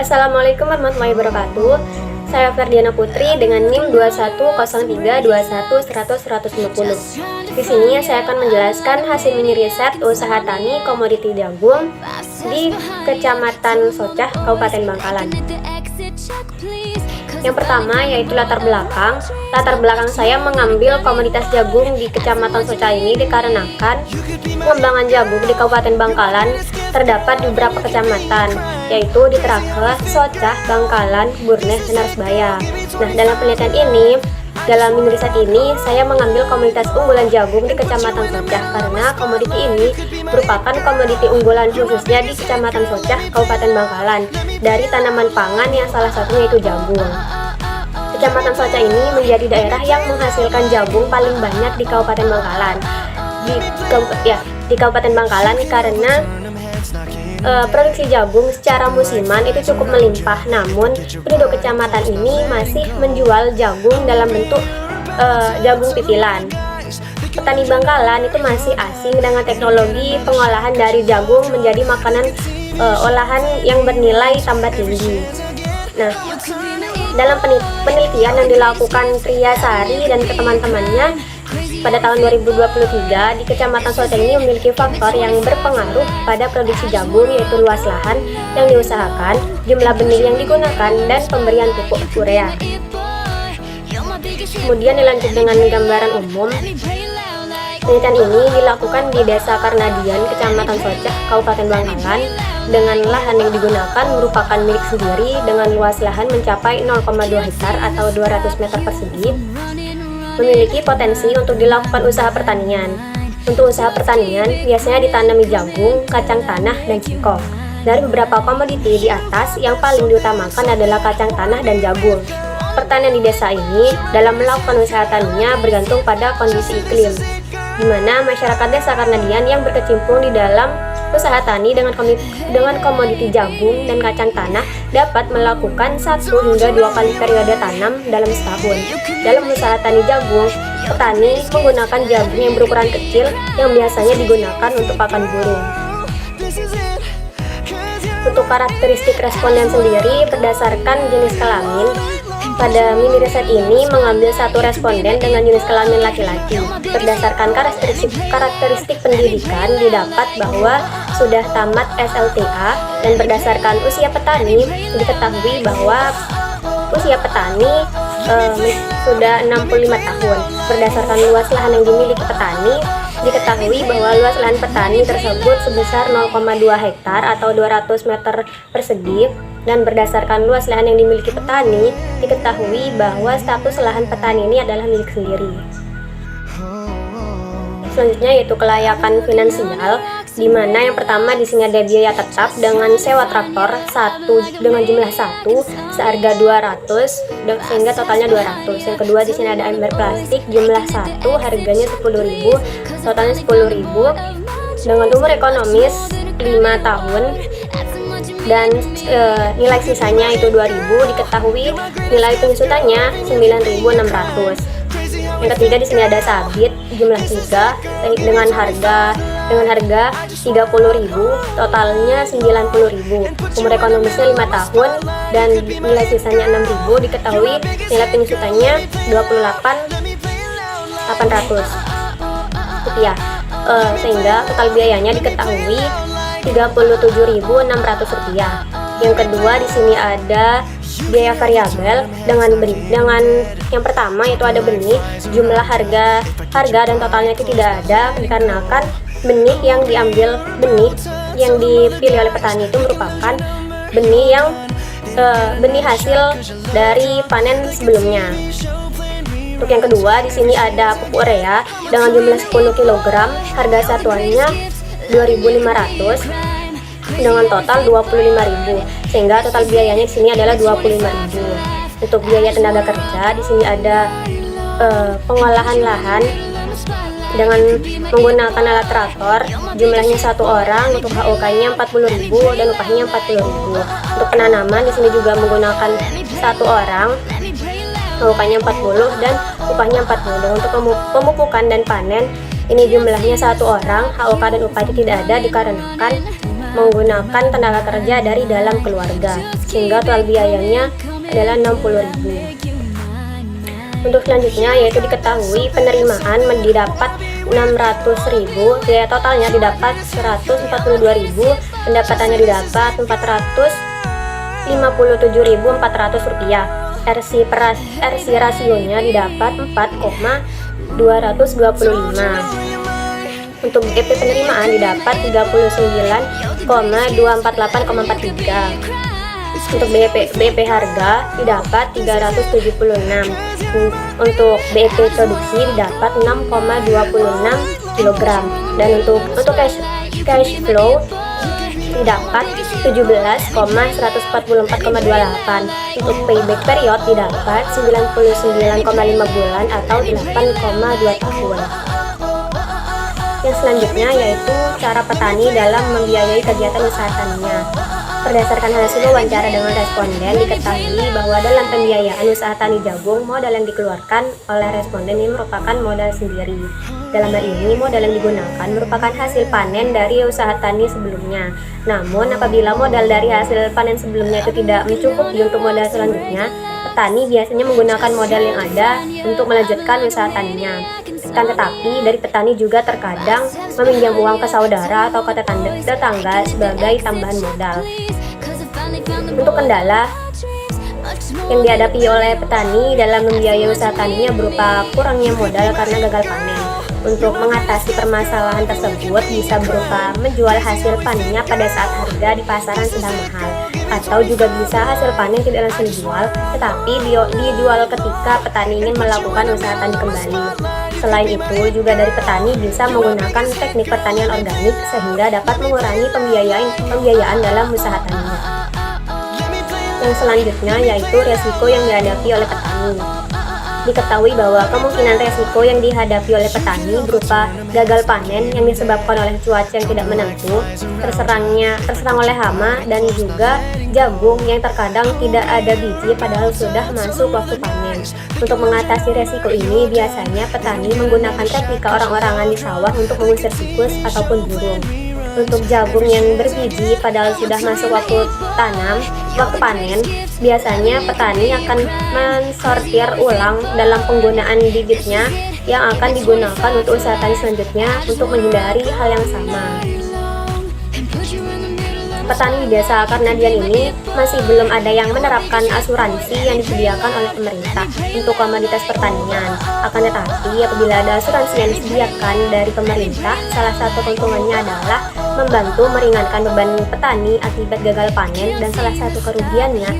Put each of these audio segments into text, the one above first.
Assalamualaikum warahmatullahi wabarakatuh. Saya Ferdiana Putri dengan NIM 210321001050. Di sini saya akan menjelaskan hasil mini riset usaha tani komoditi jagung di Kecamatan Socah, Kabupaten Bangkalan. Yang pertama yaitu latar belakang. Latar belakang saya mengambil komoditas jagung di Kecamatan Socah ini dikarenakan pengembangan jagung di Kabupaten Bangkalan terdapat di beberapa kecamatan, yaitu di Trake, Socah, Bangkalan, Burneh, dan Arsbaya. Nah, dalam penelitian ini, dalam mini riset ini, saya mengambil komoditas unggulan jagung di Kecamatan Socah karena komoditi ini merupakan komoditi unggulan khususnya di Kecamatan Socah, Kabupaten Bangkalan, dari tanaman pangan yang salah satunya itu jagung. Kecamatan Socah ini menjadi daerah yang menghasilkan jagung paling banyak di Kabupaten Bangkalan. Di Kabupaten Bangkalan karena produksi jagung secara musiman itu cukup melimpah, namun penduduk kecamatan ini masih menjual jagung dalam bentuk jagung pitilan. Petani Bangkalan itu masih asing dengan teknologi pengolahan dari jagung menjadi makanan olahan yang bernilai tambah tinggi. Nah, dalam penelitian yang dilakukan Triyasari dan teman-temannya pada tahun 2023 di Kecamatan Socah ini memiliki faktor yang berpengaruh pada produksi jagung, yaitu luas lahan yang diusahakan, jumlah benih yang digunakan, dan pemberian pupuk urea. Kemudian dilanjut dengan gambaran umum. Penelitian ini dilakukan di Desa Karnadian, Kecamatan Socah, Kabupaten Bangkalan, dengan lahan yang digunakan merupakan milik sendiri dengan luas lahan mencapai 0,2 hektar atau 200 meter persegi. Memiliki potensi untuk dilakukan usaha pertanian. Untuk usaha pertanian, biasanya ditanami jagung, kacang tanah, dan singkong. Dari beberapa komoditi di atas, yang paling diutamakan adalah kacang tanah dan jagung. Pertanian di desa ini dalam melakukan usaha taninya bergantung pada kondisi iklim, di mana masyarakat Desa Karnadian yang berkecimpung di dalam usaha tani dengan komoditi jagung dan kacang tanah dapat melakukan 1 hingga 2 kali periode tanam dalam setahun. Dalam usaha tani jagung, petani menggunakan jagung yang berukuran kecil yang biasanya digunakan untuk pakan burung. Untuk karakteristik responden sendiri berdasarkan jenis kelamin, pada mini riset ini mengambil 1 responden dengan jenis kelamin laki-laki. Berdasarkan karakteristik pendidikan didapat bahwa sudah tamat SLTA, dan berdasarkan usia petani diketahui bahwa usia petani sudah 65 tahun. Berdasarkan luas lahan yang dimiliki petani diketahui bahwa luas lahan petani tersebut sebesar 0,2 hektar atau 200 meter persegi. Dan berdasarkan luas lahan yang dimiliki petani, diketahui bahwa status lahan petani ini adalah milik sendiri. Selanjutnya yaitu kelayakan finansial, di mana yang pertama di sini ada biaya tetap dengan sewa traktor dengan jumlah 1 seharga 200 sehingga totalnya 200. Yang kedua di sini ada ember plastik jumlah 1 harganya 10.000, totalnya 10.000 dengan umur ekonomis 5 tahun. Dan nilai sisanya itu 2.000, diketahui nilai penyusutannya 9.600. Yang ketiga di sini ada sabit jumlah 3 dengan harga 30.000, totalnya 90.000. Umur ekonomisnya 5 tahun dan nilai sisanya 6.000, diketahui nilai penyusutannya 28.800 rupiah. Sehingga total biayanya diketahui 37.600 rupiah. Yang kedua di sini ada biaya variabel dengan yang pertama yaitu ada benih, jumlah harga dan totalnya itu tidak ada dikarenakan benih yang dipilih oleh petani itu merupakan benih hasil dari panen sebelumnya. Untuk yang kedua di sini ada pupuk urea dengan jumlah 10 kg, harga satuannya 2.500 dengan total 25.000, sehingga total biayanya di sini adalah 25.000. Untuk biaya tenaga kerja di sini ada pengolahan lahan dengan menggunakan alat traktor, jumlahnya 1 orang, untuk HOK-nya 40.000 dan upahnya 40.000. Untuk penanaman di sini juga menggunakan 1 orang, HOK-nya 40 dan upahnya 40. Untuk pemupukan dan panen ini jumlahnya 1 orang, HOK dan upah itu tidak ada dikarenakan menggunakan tenaga kerja dari dalam keluarga, sehingga total biayanya adalah 60.000. Untuk selanjutnya yaitu diketahui penerimaan didapat 600.000, biaya totalnya didapat 142.000, pendapatannya didapat 457.400 rupiah. RC rasionya didapat 4,225. Untuk BP penerimaan didapat 39,248,43. Untuk BP harga didapat 376. Untuk BP produksi didapat 6,26 kg. Dan untuk cash flow didapat 17,144,28. Untuk payback period didapat 99,5 bulan atau 8,2 tahun. Yang selanjutnya yaitu cara petani dalam membiayai kegiatan usaha taninya. Berdasarkan hasil wawancara dengan responden, diketahui bahwa dalam pembiayaan usaha tani jagung, modal yang dikeluarkan oleh responden ini merupakan modal sendiri. Dalam hal ini, modal yang digunakan merupakan hasil panen dari usaha tani sebelumnya. Namun, apabila modal dari hasil panen sebelumnya itu tidak mencukupi untuk modal selanjutnya, petani biasanya menggunakan modal yang ada untuk melanjutkan usaha taninya. Tetapi dari petani juga terkadang meminjam uang ke saudara atau ke tetangga sebagai tambahan modal. Untuk kendala yang dihadapi oleh petani dalam membiayai usaha taninya berupa kurangnya modal karena gagal panen. Untuk mengatasi permasalahan tersebut bisa berupa menjual hasil panennya pada saat harga di pasaran sedang mahal, atau juga bisa hasil panen tidak langsung dijual, tetapi dijual ketika petani ingin melakukan usaha tani kembali. Selain itu, juga dari petani bisa menggunakan teknik pertanian organik sehingga dapat mengurangi pembiayaan dalam usaha taninya. Yang selanjutnya yaitu resiko yang dihadapi oleh petani. Diketahui bahwa kemungkinan resiko yang dihadapi oleh petani berupa gagal panen yang disebabkan oleh cuaca yang tidak menentu, terserang oleh hama, dan juga jagung yang terkadang tidak ada biji padahal sudah masuk waktu panen. Untuk mengatasi resiko ini, biasanya petani menggunakan teknik orang-orangan di sawah untuk mengusir tikus ataupun burung. Untuk jagung yang berbiji padahal sudah masuk waktu panen, biasanya petani akan mensortir ulang dalam penggunaan bibitnya yang akan digunakan untuk usaha tani selanjutnya untuk menghindari hal yang sama. Petani di desa Karnadian ini masih belum ada yang menerapkan asuransi yang disediakan oleh pemerintah untuk komoditas pertanian. Akan tetapi, apabila ada asuransi yang disediakan dari pemerintah, salah satu keuntungannya adalah membantu meringankan beban petani akibat gagal panen, dan salah satu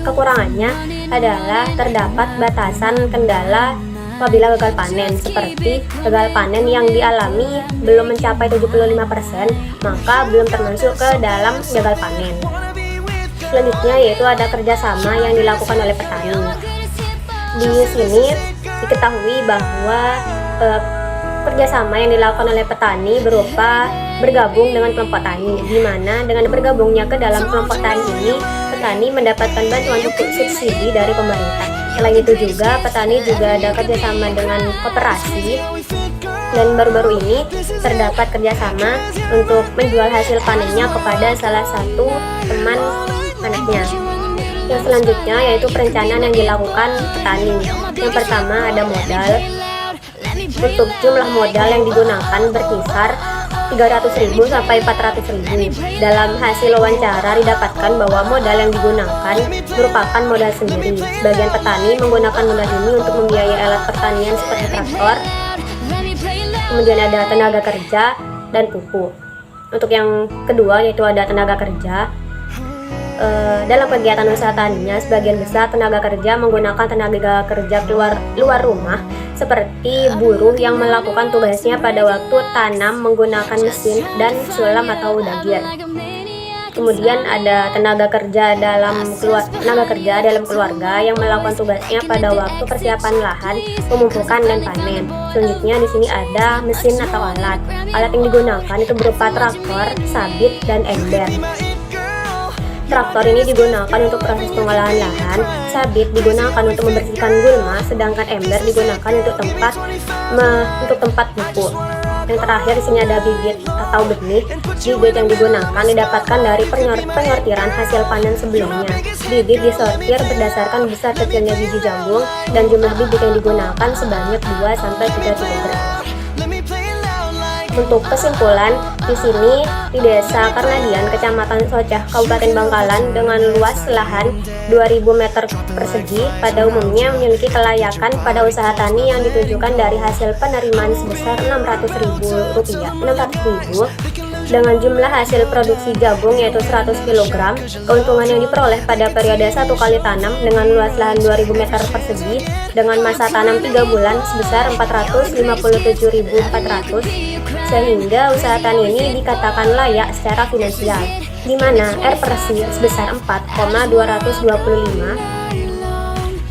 kekurangannya adalah terdapat batasan kendala apabila gagal panen, seperti gagal panen yang dialami belum mencapai 75%, maka belum termasuk ke dalam gagal panen. Selanjutnya yaitu ada kerjasama yang dilakukan oleh petani. Di sini diketahui bahwa kerjasama yang dilakukan oleh petani berupa bergabung dengan kelompok tani, di mana dengan bergabungnya ke dalam kelompok tani ini, petani mendapatkan bantuan subsidi dari pemerintah. Selain itu juga, petani juga ada kerjasama dengan koperasi, dan baru-baru ini terdapat kerjasama untuk menjual hasil panennya kepada salah satu teman anaknya. Yang selanjutnya yaitu perencanaan yang dilakukan petani. Yang pertama ada modal. Untuk jumlah modal yang digunakan berkisar 300.000 sampai 400.000. Dalam hasil wawancara didapatkan bahwa modal yang digunakan merupakan modal sendiri. Sebagian petani menggunakan modal ini untuk membiayai alat pertanian seperti traktor. Kemudian ada tenaga kerja dan pupuk. Untuk yang kedua yaitu ada tenaga kerja. Dalam kegiatan usaha taninya, sebagian besar tenaga kerja menggunakan tenaga kerja luar rumah, seperti buruh yang melakukan tugasnya pada waktu tanam menggunakan mesin dan sulam atau dagir. Kemudian ada tenaga kerja dalam keluarga yang melakukan tugasnya pada waktu persiapan lahan, pemupukan dan panen. Selanjutnya di sini ada mesin atau alat. Alat yang digunakan itu berupa traktor, sabit, dan ember. Traktor ini digunakan untuk proses pengolahan lahan, sabit digunakan untuk membersihkan gulma, sedangkan ember digunakan untuk tempat pupuk. Yang terakhir di sini ada bibit atau benih. Bibit yang digunakan didapatkan dari penyortiran hasil panen sebelumnya. Bibit disortir berdasarkan besar kecilnya biji jagung dan jumlah bibit yang digunakan sebanyak 2-3 kg. Untuk kesimpulan, di sini di Desa Karnadian, Kecamatan Socah, Kabupaten Bangkalan dengan luas lahan 2000 meter persegi pada umumnya memiliki kelayakan pada usaha tani yang ditunjukkan dari hasil penerimaan sebesar Rp600.000 dengan jumlah hasil produksi jagung yaitu 100 kg. Keuntungan yang diperoleh pada periode 1 kali tanam dengan luas lahan 2000 meter persegi dengan masa tanam 3 bulan sebesar Rp457.400, sehingga usaha tani ini dikatakan layak secara finansial, di mana R per si sebesar 4,225.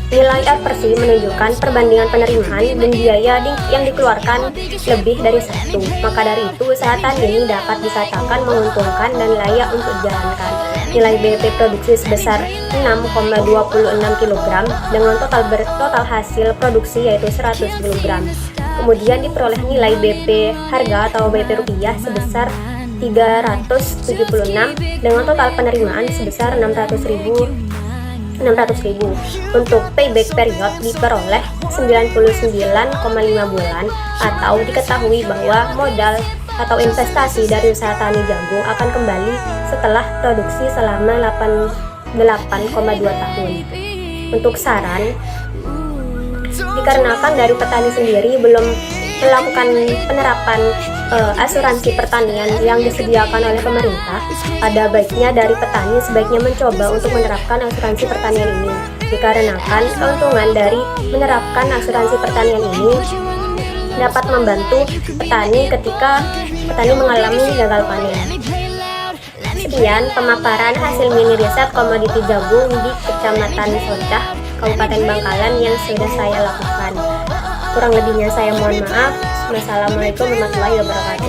Nilai R per si menunjukkan perbandingan penerimaan dan biaya yang dikeluarkan lebih dari 1. Maka dari itu usaha tani ini dapat dikatakan menguntungkan dan layak untuk dijalankan. Nilai BP produksi sebesar 6,26 kg dengan total hasil produksi yaitu 100 kg. Kemudian diperoleh nilai BP harga atau BP rupiah sebesar 376 dengan total penerimaan sebesar 600.000. Untuk payback period diperoleh 99,5 bulan, atau diketahui bahwa modal atau investasi dari usaha tani jagung akan kembali setelah produksi selama 8,2 tahun. Untuk saran, dikarenakan dari petani sendiri belum melakukan penerapan asuransi pertanian yang disediakan oleh pemerintah, ada baiknya dari petani sebaiknya mencoba untuk menerapkan asuransi pertanian ini. Dikarenakan keuntungan dari menerapkan asuransi pertanian ini dapat membantu petani ketika petani mengalami gagal panen. Sekian pemaparan hasil mini riset komoditi jagung di Kecamatan Socah, Kabupaten Bangkalan yang sudah saya lakukan. Kurang lebihnya saya mohon maaf. Wassalamualaikum warahmatullahi wabarakatuh.